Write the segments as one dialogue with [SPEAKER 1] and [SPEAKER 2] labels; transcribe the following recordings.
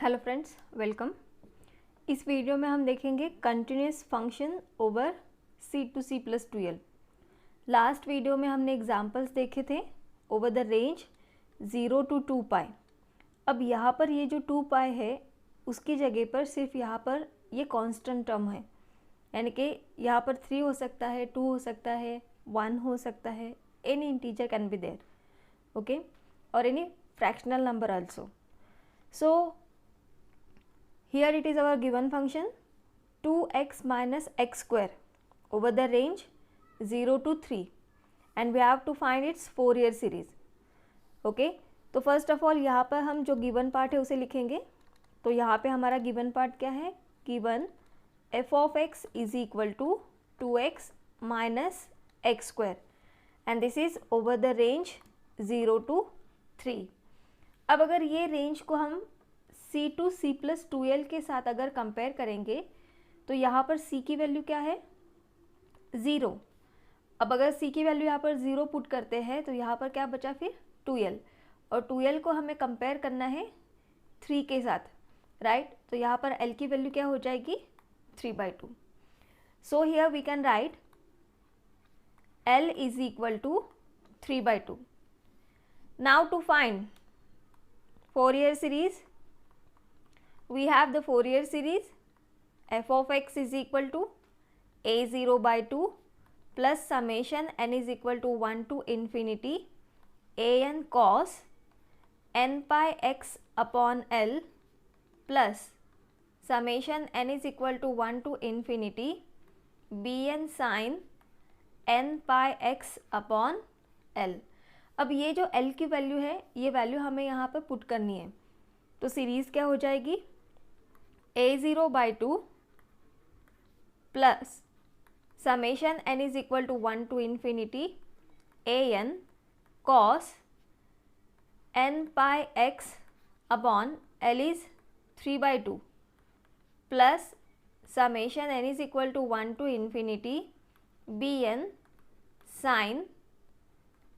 [SPEAKER 1] Hello friends, welcome. इस video में हम देखेंगे continuous function over C to C+2L। Last video में हमने एग्जांपल्स देखे थे ओवर द रेंज 0 to 2 पाई। अब यहाँ पर ये जो 2 पाई है उसकी जगह पर सिर्फ यहाँ पर ये कांस्टेंट टर्म है, यानी कि यहाँ पर 3 हो सकता है, 2 हो सकता है, 1 हो सकता है, any integer can be there, okay, और any fractional number also. So here it is our given function 2x minus x square over the range 0 to 3 and we have to find its Fourier series। Okay, तो first of all यहाँ पर हम जो given part है उसे लिखेंगे। तो यहाँ पे हमारा गिवन पार्ट क्या है? Given f of x is equal to 2x minus x square and this is over the range 0 to 3। अब अगर ये रेंज को हम C to C+2L के साथ अगर कंपेयर करेंगे तो यहाँ पर C की वैल्यू क्या है? 0। अब अगर C की वैल्यू यहाँ पर 0 पुट करते हैं तो यहाँ पर क्या बचा फिर? 2L, और 2L को हमें कंपेयर करना है 3 के साथ, राइट? तो यहाँ पर L की वैल्यू क्या हो जाएगी? 3/2। So here we can write L is equal to 3/2। Now to find Fourier series, we have the Fourier series f of x is equal to a0/2 plus summation n is equal to 1 to infinity an cos n pi x upon L plus summation n is equal to 1 to infinity bn sin n pi x upon L। अब ये जो L की value है ये value हमें यहाँ पर put करनी है, तो सीरीज़ क्या हो जाएगी? a0/2 plus summation n is equal to 1 to infinity an cos n pi x upon L is 3/2 plus summation n is equal to 1 to infinity bn sin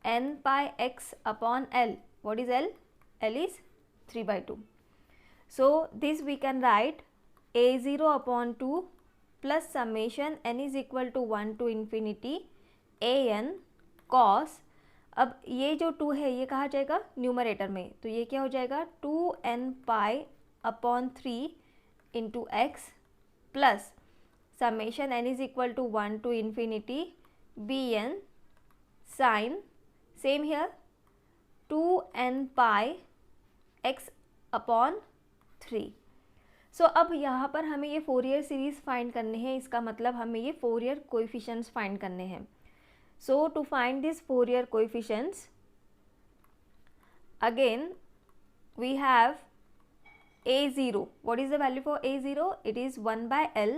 [SPEAKER 1] n pi x upon L. What is L? L is 3/2. So this we can write a0/2 plus summation n is equal to 1 to infinity an cos, अब ये जो 2 है ये कहाँ जाएगा? Numerator में, तो ये क्या हो जाएगा? 2n pi upon 3 into x plus summation n is equal to 1 to infinity bn sin, same here 2n pi x upon 3। सो अब यहाँ पर हमें ये फोरियर सीरीज़ फाइंड करने हैं, इसका मतलब हमें ये फोरियर कोएफिशिएंट्स फाइंड करने हैं। So to find this Fourier coefficients again we have a0। What is the value for a0? It is 1/L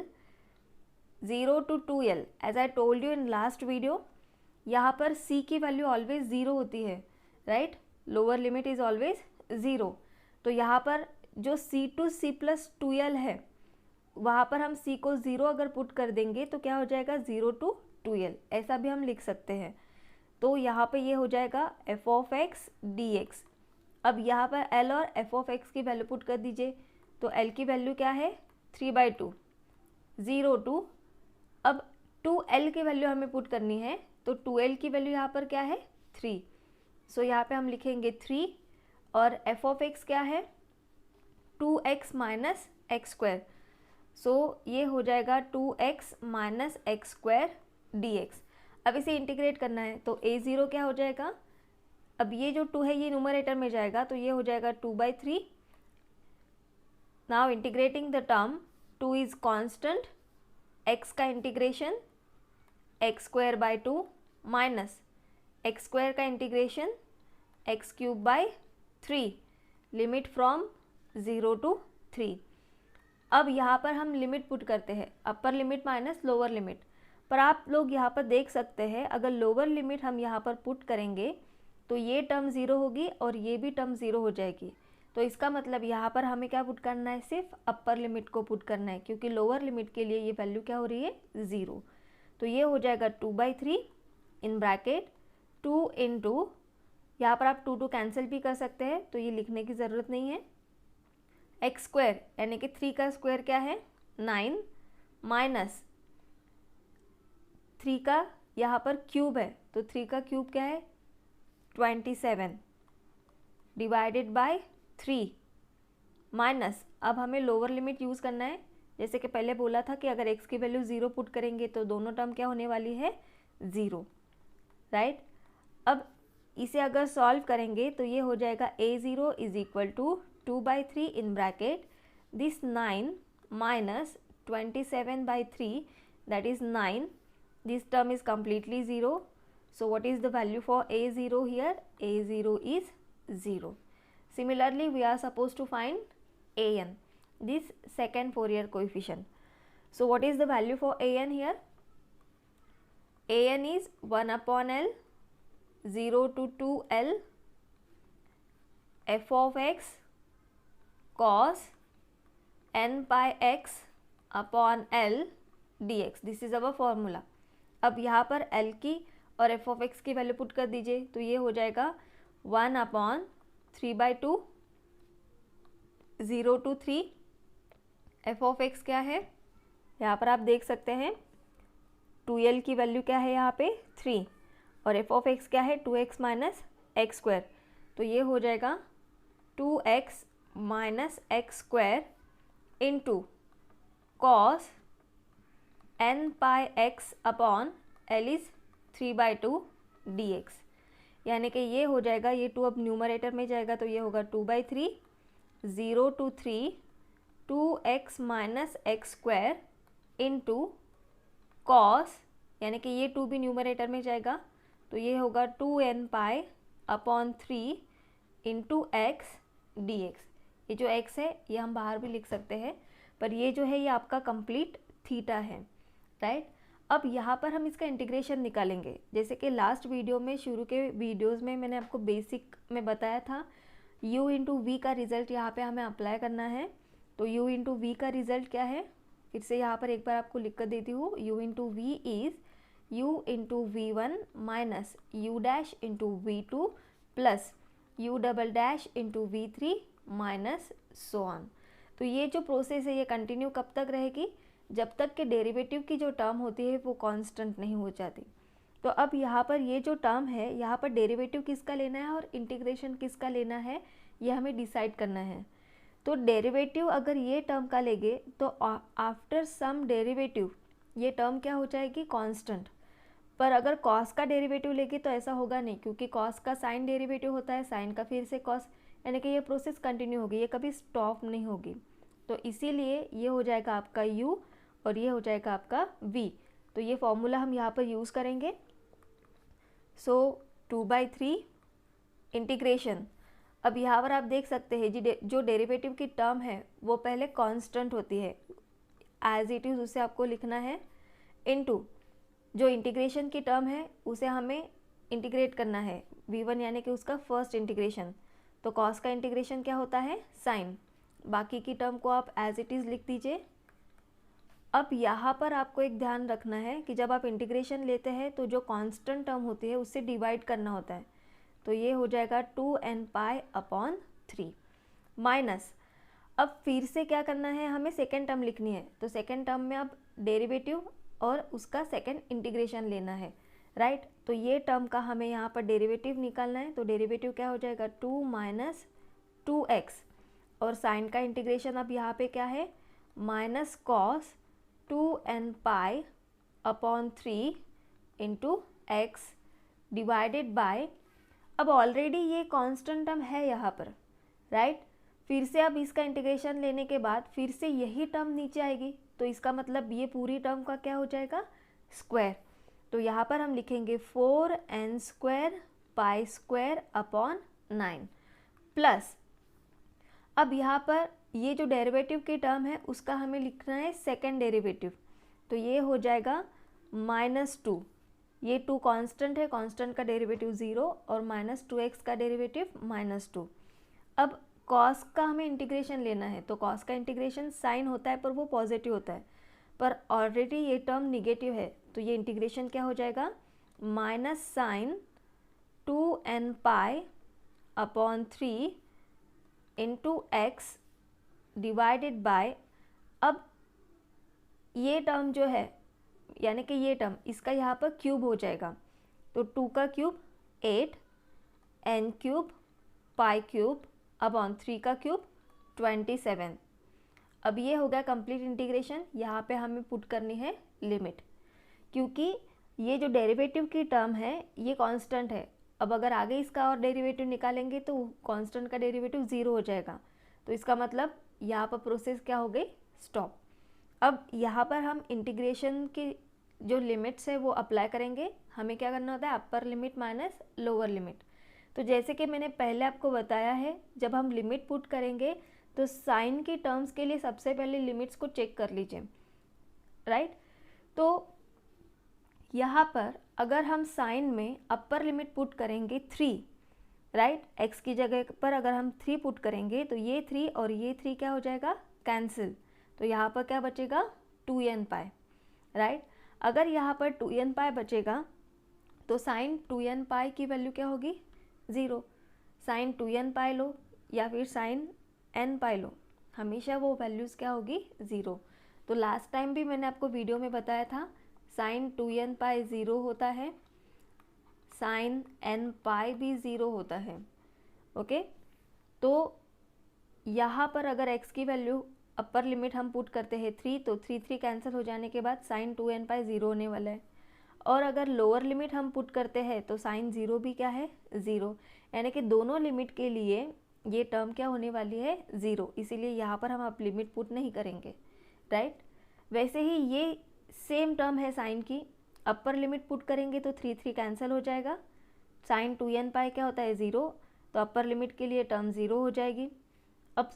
[SPEAKER 1] 0 to 2L। As I told you in last video, यहाँ पर C की value always 0 होती है, right? Lower limit is always 0। तो यहाँ पर जो C to C+2L है वहाँ पर हम C को 0 अगर पुट कर देंगे तो क्या हो जाएगा? 0 to 2L, ऐसा भी हम लिख सकते हैं। तो यहाँ पे ये हो जाएगा f of x dx। अब यहाँ पर L और f of x की वैल्यू पुट कर दीजिए, तो L की वैल्यू क्या है? 3/2 0 to, अब 2L की वैल्यू हमें पुट करनी है, तो 2L की वैल्यू यहाँ पर क्या है? 3। सो यहाँ पे हम लिखेंगे 3 और f of x क्या है? 2x minus x square। सो ये हो जाएगा 2x minus x square dx। अब इसे इंटीग्रेट करना है, तो a0 क्या हो जाएगा? अब ये जो 2 है ये न्यूमरेटर में जाएगा, तो ये हो जाएगा 2/3। Now integrating the term, 2 is constant, x का इंटीग्रेशन x²/2 माइनस x² का integration x³/3, limit from 0 to 3। अब यहाँ पर हम लिमिट पुट करते हैं, upper limit minus lower limit. पर आप लोग यहाँ पर देख सकते हैं अगर लोअर लिमिट हम यहाँ पर पुट करेंगे तो ये टर्म 0 होगी और ये भी टर्म 0 हो जाएगी। तो इसका मतलब यहाँ पर हमें क्या पुट करना है? सिर्फ अपर लिमिट को पुट करना है, क्योंकि लोअर लिमिट के लिए ये वैल्यू क्या हो रही है? 0। तो ये हो जाएगा 2/3 इन ब्रैकेट 2 इंटू, यहाँ पर आप 2 कैंसिल भी कर सकते हैं तो ये लिखने की ज़रूरत नहीं है, एक्स स्क्वायर यानी कि 3 का स्क्वायर क्या है 9 माइनस 3 का यहाँ पर क्यूब है तो 3 का क्यूब क्या है 27 डिवाइडेड बाय 3 माइनस, अब हमें लोअर लिमिट यूज़ करना है। जैसे कि पहले बोला था कि अगर x की वैल्यू 0 पुट करेंगे तो दोनों टर्म क्या होने वाली है 0, राइट। अब इसे अगर सॉल्व करेंगे तो ये हो जाएगा a0 is equal to 2/3 in bracket this 9 minus 27/3 that is 9, this term is completely 0. So what is the value for a0 here? a0 is 0. Similarly we are supposed to find an, this second Fourier coefficient. So what is the value for an here? An is 1 upon L 0 to 2L f of x cos n pi x upon L dx. This is our formula. अब यहाँ पर L की और f of x की value put कर दीजिए तो ये हो जाएगा 1 upon 3/2 0 to 3 f of x क्या है यहाँ पर आप देख सकते हैं 2L की वैल्यू क्या है यहाँ पे 3 और f of x क्या है 2x माइनस एक्स स्क्वायर, तो ये हो जाएगा 2x minus x square into cos n pi x upon L is 3/2 dx, यानी कि ये हो जाएगा, ये 2 अब न्यूमरेटर में जाएगा तो ये होगा 2/3 0 to 3 2x minus x square into cos, यानी कि ये 2 भी न्यूमरेटर में जाएगा तो ये होगा 2n pi upon 3 into x D x. ये जो x है ये हम बाहर भी लिख सकते हैं, पर ये जो है ये आपका कंप्लीट थीटा है, राइट। अब यहाँ पर हम इसका इंटीग्रेशन निकालेंगे। जैसे कि लास्ट वीडियो में, शुरू के वीडियोज़ में मैंने आपको बेसिक में बताया था u इंटू वी का रिज़ल्ट यहाँ पे हमें अप्लाई करना है। तो u इंटू वी का रिज़ल्ट क्या है, फिर से यहाँ पर एक बार आपको लिख कर देती हूँ। u into v is u into v one minus u dash into v two plus u double dash into v three minus so on. तो ये जो प्रोसेस है ये कंटिन्यू कब तक रहेगी, जब तक कि डेरिवेटिव की जो टर्म होती है वो कांस्टेंट नहीं हो जाती। तो अब यहाँ पर ये जो टर्म है, यहाँ पर डेरिवेटिव किसका लेना है और इंटीग्रेशन किसका लेना है, ये हमें डिसाइड करना है। तो डेरिवेटिव अगर ये टर्म का लेंगे तो आफ्टर सम डेरिवेटिव ये टर्म क्या हो जाएगी कांस्टेंट। पर अगर कॉस का डेरिवेटिव लेंगे तो ऐसा होगा नहीं, क्योंकि कॉस का साइन डेरिवेटिव होता है, साइन का फिर से कॉस, यानी कि ये प्रोसेस कंटिन्यू होगी, ये कभी स्टॉप नहीं होगी। तो इसीलिए ये हो जाएगा आपका u और ये हो जाएगा आपका v। तो ये फॉर्मूला हम यहाँ पर यूज़ करेंगे। सो 2/3 इंटीग्रेशन, अब यहाँ पर आप देख सकते हैं जो डेरिवेटिव की टर्म है वो पहले कांस्टेंट होती है, एज इट इज़ उसे आपको लिखना है, इनटू जो इंटीग्रेशन की टर्म है उसे हमें इंटीग्रेट करना है v1, यानी कि उसका फर्स्ट इंटीग्रेशन। तो कॉस का इंटीग्रेशन क्या होता है साइन, बाकी की टर्म को आप एज इट इज़ लिख दीजिए। अब यहाँ पर आपको एक ध्यान रखना है कि जब आप इंटीग्रेशन लेते हैं तो जो कांस्टेंट टर्म होती है उससे डिवाइड करना होता है। तो ये हो जाएगा 2n पाई अपॉन 3 माइनस, अब फिर से क्या करना है, हमें सेकेंड टर्म लिखनी है। तो सेकेंड टर्म में अब डेरिवेटिव और उसका सेकेंड इंटीग्रेशन लेना है, राइट। तो ये टर्म का हमें यहाँ पर डेरिवेटिव निकालना है। तो डेरिवेटिव क्या हो जाएगा 2 माइनस 2x, और साइन का इंटीग्रेशन अब यहाँ पे क्या है minus cos 2n pi upon 3 into x divided by, अब ऑलरेडी ये कांस्टेंट टर्म है यहाँ पर, राइट। फिर से अब इसका इंटीग्रेशन लेने के बाद फिर से यही टर्म नीचे आएगी, तो इसका मतलब ये पूरी टर्म का क्या हो जाएगा स्क्वायर। तो यहाँ पर हम लिखेंगे 4n square pi square upon 9 plus, अब यहाँ पर ये जो डेरिवेटिव की टर्म है उसका हमें लिखना है सेकेंड डेरिवेटिव। तो ये हो जाएगा -2, ये 2 कांस्टेंट है, कांस्टेंट का डेरिवेटिव 0 और -2x का डेरिवेटिव -2। अब कॉस का हमें इंटीग्रेशन लेना है, तो कॉस का इंटीग्रेशन साइन होता है पर वो पॉजिटिव होता है, पर ऑलरेडी ये टर्म निगेटिव है, तो ये इंटीग्रेशन क्या हो जाएगा minus sine 2n pi upon 3 into x divided by, अब ये टर्म जो है यानी कि ये टर्म इसका यहाँ पर क्यूब हो जाएगा, तो 2 का क्यूब 8, n क्यूब पाई क्यूब अपॉन 3 का क्यूब 27। अब ये हो गया कंप्लीट इंटीग्रेशन। यहाँ पे हमें पुट करनी है लिमिट, क्योंकि ये जो डेरिवेटिव की टर्म है ये कांस्टेंट है। अब अगर आगे इसका और डेरिवेटिव निकालेंगे तो कांस्टेंट का डेरिवेटिव 0 हो जाएगा, तो इसका मतलब यहाँ पर प्रोसेस क्या हो गई, स्टॉप। अब यहाँ पर हम इंटीग्रेशन की जो लिमिट्स है वो अप्लाई करेंगे। हमें क्या करना होता है, upper limit minus lower limit. तो जैसे कि मैंने पहले आपको बताया है, जब हम लिमिट पुट करेंगे तो साइन की टर्म्स के लिए सबसे पहले लिमिट्स को चेक कर लीजिए, राइट। तो यहाँ पर अगर हम साइन में अपर लिमिट पुट करेंगे 3, राइट, x की जगह पर अगर हम 3 पुट करेंगे तो ये 3 और ये 3 क्या हो जाएगा, कैंसिल। तो यहाँ पर क्या बचेगा, 2n पाई, राइट। अगर यहाँ पर 2n पाई बचेगा तो साइन 2n पाई की वैल्यू क्या होगी, 0। साइन 2n पाई लो या फिर साइन n पाई लो, हमेशा वो वैल्यूज़ क्या होगी, 0। तो लास्ट टाइम भी मैंने आपको वीडियो में बताया था, साइन 2n पाई 0 होता है, साइन n पाई भी 0 होता है, ओके। तो यहाँ पर अगर x की वैल्यू अपर लिमिट हम पुट करते हैं 3, तो 3 कैंसिल हो जाने के बाद साइन 2n पाई 0 होने वाला है। और अगर लोअर लिमिट हम पुट करते हैं तो साइन 0 भी क्या है, 0। यानी कि दोनों लिमिट के लिए ये टर्म क्या होने वाली है, 0। इसीलिए यहाँ पर हम अब लिमिट पुट नहीं करेंगे, राइट। वैसे ही ये सेम टर्म है साइन की, अपर लिमिट पुट करेंगे तो 3 कैंसिल हो जाएगा, साइन 2n पाई क्या होता है, 0। तो अपर लिमिट के लिए टर्म 0 हो जाएगी। अब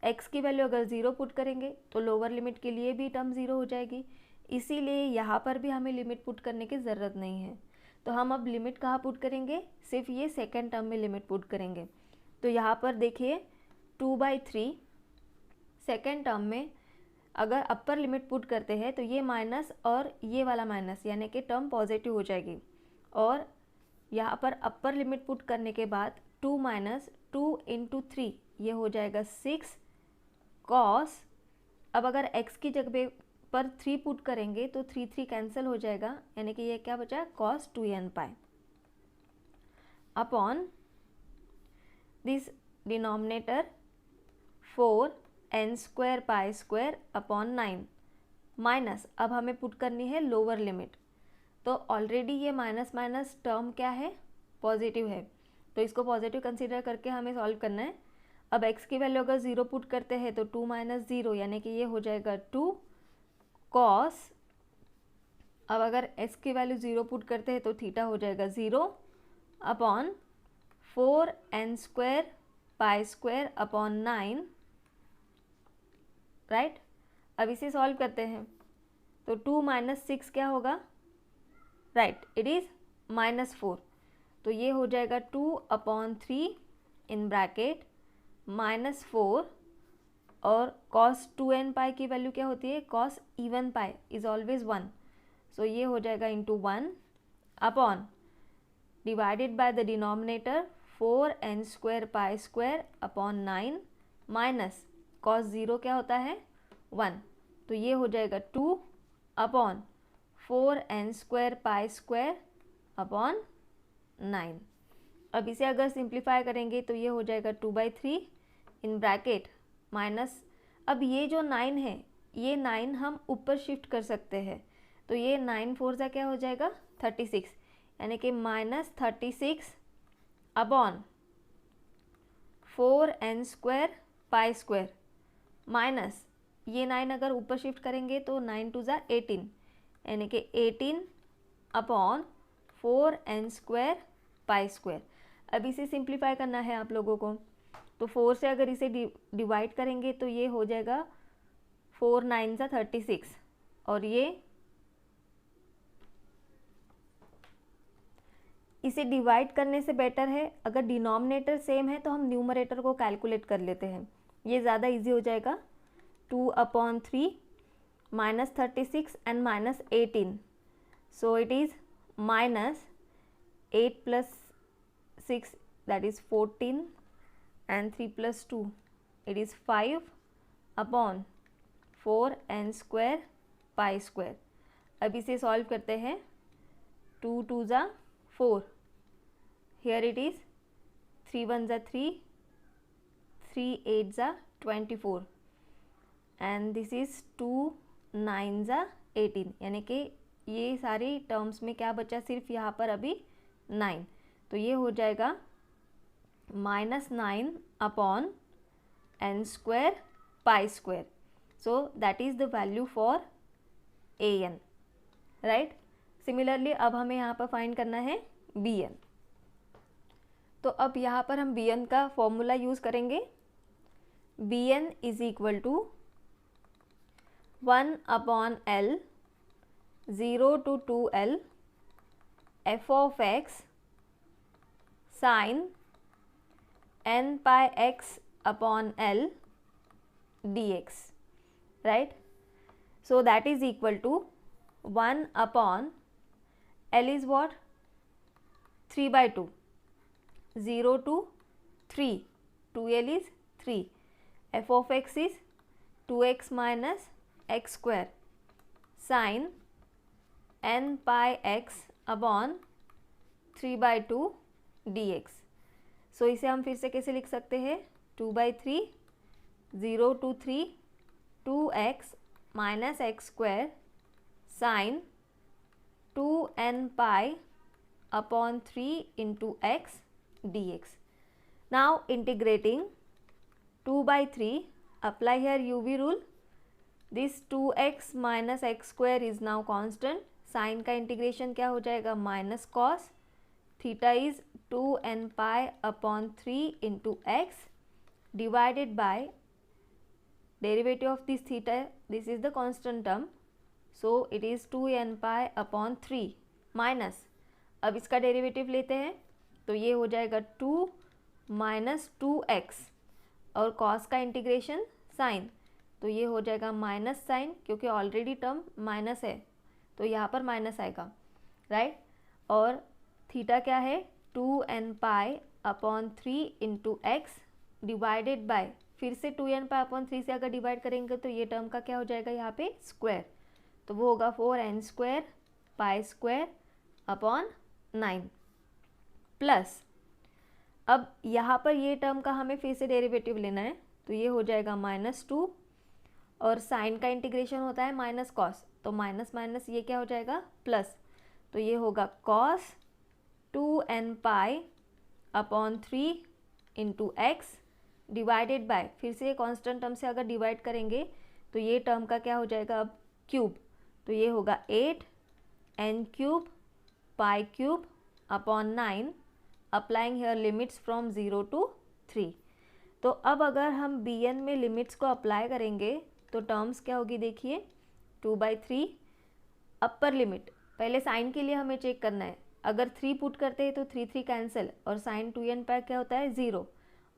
[SPEAKER 1] x की वैल्यू अगर 0 पुट करेंगे तो लोअर लिमिट के लिए भी टर्म 0 हो जाएगी। इसीलिए यहाँ पर भी हमें लिमिट पुट करने की ज़रूरत नहीं है। तो हम अब लिमिट कहाँ पुट करेंगे, सिर्फ ये सेकेंड टर्म में लिमिट पुट करेंगे। तो यहाँ पर देखिए 2/3 सेकेंड टर्म में अगर अपर लिमिट पुट करते हैं तो ये माइनस और ये वाला माइनस, यानी कि टर्म पॉजिटिव हो जाएगी। और यहाँ पर अपर लिमिट पुट करने के बाद 2 माइनस 2 × 3 ये हो जाएगा 6 कॉस। अब अगर x की जगह पर 3 पुट करेंगे तो 3 कैंसिल हो जाएगा, यानी कि ये क्या बचा, cos 2n pi upon this denominator 4n² pi square upon 9 minus, अब हमें पुट करनी है लोअर लिमिट। तो ऑलरेडी ये माइनस माइनस टर्म क्या है, पॉजिटिव है, तो इसको पॉजिटिव कंसीडर करके हमें सॉल्व करना है। अब x की वैल्यू अगर 0 पुट करते हैं तो 2 - 0 यानी कि ये हो जाएगा 2 कॉस। अब अगर x की वैल्यू 0 पुट करते हैं तो थीटा हो जाएगा 0 upon 4n² pi square upon 9, right. अब इसे सॉल्व करते हैं तो 2 - 6 क्या होगा, राइट, इट इज़ -4। तो ये हो जाएगा 2/3 इन ब्रैकेट -4 और cos 2n पाई की वैल्यू क्या होती है, cos even pi is always 1। सो ये हो जाएगा into 1 upon divided by the denominator 4n² pi square upon 9 minus cos 0 क्या होता है, 1। तो ये हो जाएगा 2 upon 4n² pi square upon 9। अब इसे अगर सिंप्लीफाई करेंगे तो ये हो जाएगा 2/3 इन ब्रैकेट माइनस, अब ये जो 9 है ये 9 हम ऊपर शिफ्ट कर सकते हैं, तो ये 9 4 सा क्या हो जाएगा 36, यानी कि -36 upon 4n² pi square minus ये 9 अगर ऊपर शिफ्ट करेंगे तो 9 2 ज़ा 18, यानी कि 18 अपॉन 4n² पाई स्क्वायर। अब इसे सिंप्लीफाई करना है आप लोगों को, तो 4 से अगर इसे डिवाइड करेंगे तो ये हो जाएगा 4 9 ज़ा 36, और ये इसे डिवाइड करने से बेटर है अगर डिनोमिनेटर सेम है तो हम न्यूमरेटर को कैलकुलेट कर लेते हैं, ये ज़्यादा इजी हो जाएगा। 2/3 -36 and -18, so it is -8 + 6 that is 14 and 3 + 2 it is 5 upon 4n² pi square. अब इसे सॉल्व करते हैं। 2 2 ज़ा 4, हियर इट इज़ 3 1 ज़ा 3, 3 8 ज़ा 24 एंड दिस इज़ 2 9 ज़ा 18, यानी कि ये सारी टर्म्स में क्या बचा, सिर्फ यहाँ पर अभी 9। तो ये हो जाएगा -9 upon n² pi square. So that is the value for an, right. Similarly अब हमें यहाँ पर फाइंड करना है bn। तो अब यहाँ पर हम bn का फॉर्मूला यूज़ करेंगे। bn is equal to 1 upon l 0 to 2l f of x sin n pi x upon l dx, right? So that is equal to 1 upon l is what, 3 by 2, 0 to 3, 2l is 3, f of x is 2x minus x square sin n pi x upon 3 by 2 dx। सो इसे हम फिर से कैसे लिख सकते हैं, 2/3 0 to 3 2x minus x square sin 2n pi upon 3 into x dx। Now integrating 2/3, apply here UV rule, this 2x minus x square is now constant, sine का integration क्या हो जाएगा, minus cos, theta is 2n pi upon 3 into x divided by derivative of this theta, this is the constant term, so it is 2n pi upon 3 minus, अब इसका derivative लेते हैं तो ये हो जाएगा 2 माइनस 2x और कॉस का इंटीग्रेशन साइन, तो ये हो जाएगा माइनस साइन, क्योंकि ऑलरेडी टर्म माइनस है तो यहाँ पर माइनस आएगा, राइट। और थीटा क्या है, 2n pi upon 3 into x divided bye, फिर से 2n पाई अपॉन 3 से अगर डिवाइड करेंगे तो ये टर्म का क्या हो जाएगा यहाँ पे स्क्वायर, तो वो होगा 4n² pi square upon 9 plus, अब यहाँ पर ये टर्म का हमें फिर से डेरिवेटिव लेना है तो ये हो जाएगा -2 और साइन का इंटीग्रेशन होता है माइनस कॉस, तो माइनस माइनस ये क्या हो जाएगा प्लस, तो ये होगा cos 2n pi upon 3 into x divided bye, फिर से कांस्टेंट टर्म से अगर डिवाइड करेंगे तो ये टर्म का क्या हो जाएगा अब क्यूब, तो ये होगा 8n³ pi cube upon 9, applying here limits from 0 to 3। तो अब अगर हम bn में लिमिट्स को अप्लाई करेंगे तो टर्म्स क्या होगी, देखिए 2/3 अपर लिमिट, पहले साइन के लिए हमें चेक करना है, अगर 3 पुट करते हैं तो 3 कैंसिल और साइन 2n पाई क्या होता है 0,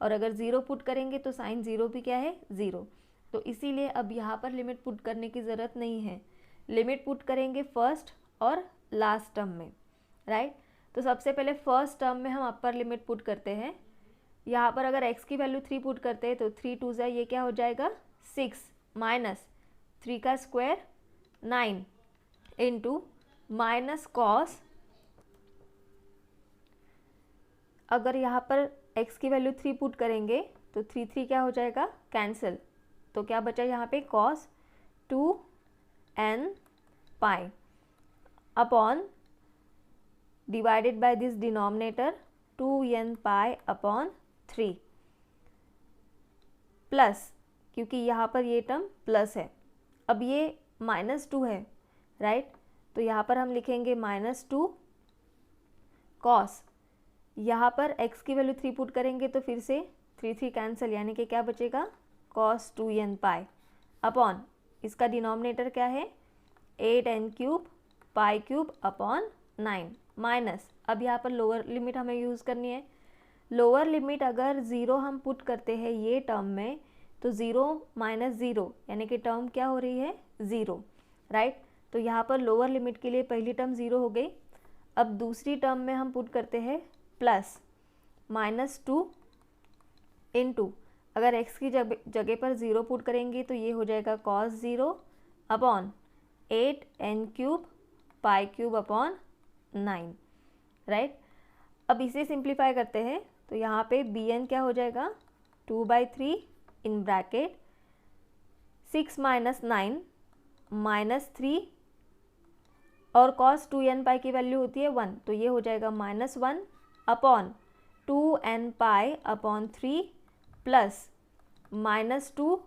[SPEAKER 1] और अगर 0 पुट करेंगे तो साइन 0 भी क्या है 0, तो इसीलिए अब यहाँ पर लिमिट पुट करने की ज़रूरत नहीं है, लिमिट पुट करेंगे फर्स्ट और लास्ट टर्म में, राइट। तो सबसे पहले फर्स्ट टर्म में हम अपर लिमिट पुट करते हैं, यहाँ पर अगर x की वैल्यू 3 पुट करते हैं तो 3 2 ये क्या हो जाएगा 6 माइनस 3 का स्क्वायर 9 इंटू माइनस कॉस, अगर यहाँ पर x की वैल्यू 3 पुट करेंगे तो 3 क्या हो जाएगा कैंसिल, तो क्या बचा यहाँ पे cos 2n pi upon divided by this denominator 2n pi upon 3 plus, क्योंकि यहाँ पर ये टर्म प्लस है, अब ये -2 है, राइट, तो यहाँ पर हम लिखेंगे -2 कॉस, यहाँ पर x की वैल्यू 3 पुट करेंगे तो फिर से 3 कैंसिल, यानी कि क्या बचेगा कॉस 2n पाई अपॉन, इसका डिनोमिनेटर क्या है 8n³ pi cube upon 9 minus, अब यहाँ पर लोअर लिमिट हमें यूज़ करनी है, लोअर लिमिट अगर 0 हम पुट करते हैं ये टर्म में तो 0 माइनस 0 यानी कि टर्म क्या हो रही है 0, राइट। तो यहाँ पर लोअर लिमिट के लिए पहली टर्म 0 हो गई, अब दूसरी टर्म में हम पुट करते हैं प्लस -2 इंटू, अगर x की जगह पर 0 पुट करेंगे तो ये हो जाएगा cos 0 upon 8n³ pi cube upon 9, right. अब इसे सिंप्लीफाई करते हैं तो यहाँ पे bn क्या हो जाएगा 2/3 इन ब्रैकेट 6 - 9 -3 और cos 2n पाई की वैल्यू होती है 1, तो ये हो जाएगा -1 upon 2n pi upon 3 plus -2।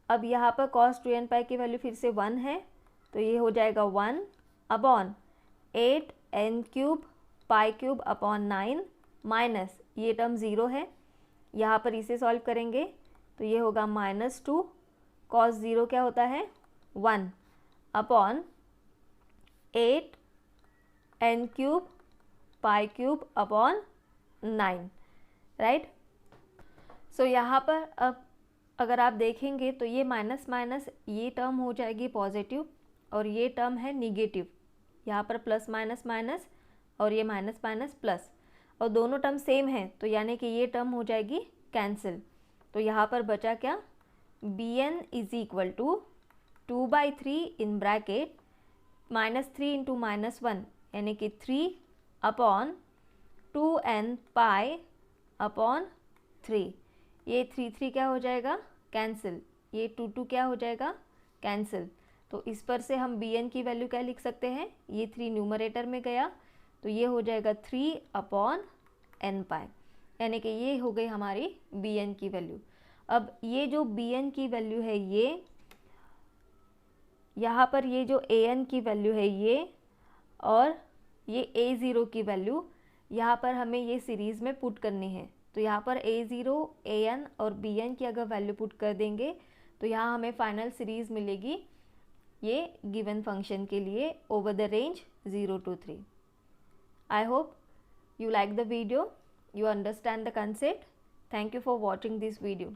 [SPEAKER 1] अब यहाँ पर cos 2n पाई की वैल्यू फिर से 1 है, तो ये हो जाएगा 1 upon 8n³ pi cube upon 9 minus ये टर्म 0 है, यहाँ पर इसे सॉल्व करेंगे तो ये होगा -2 cos 0 क्या होता है 1 upon 8n³ pi cube upon 9, right. So यहाँ पर अब अगर आप देखेंगे तो ये माइनस माइनस ये टर्म हो जाएगी पॉजिटिव और ये टर्म है निगेटिव, यहाँ पर प्लस माइनस माइनस और ये माइनस माइनस प्लस, और दोनों टर्म सेम है तो यानी कि ये टर्म हो जाएगी कैंसिल। तो यहाँ पर बचा क्या bn is equal to 2/3 in bracket -3 into -1 यानी कि 3 अपॉन 2n पाई अपॉन 3। ये 3 क्या हो जाएगा कैंसिल, ये 2 क्या हो जाएगा कैंसिल। तो इस पर से हम bn की वैल्यू क्या लिख सकते हैं, ये 3 न्यूमरेटर में गया तो ये हो जाएगा 3 अपॉन n पाई, यानी कि ये हो गई हमारी bn की वैल्यू। अब ये जो bn की वैल्यू है ये यहाँ पर ये जो an की वैल्यू है ये और ये a0 की वैल्यू यहाँ पर हमें ये सीरीज़ में पुट करनी है। तो यहाँ पर a0, an और bn की अगर वैल्यू पुट कर देंगे तो यहाँ हमें फाइनल सीरीज़ मिलेगी ये गिवन फंक्शन के लिए over the range 0 to 3। I hope you like the video, you understand the concept. Thank you for watching this video.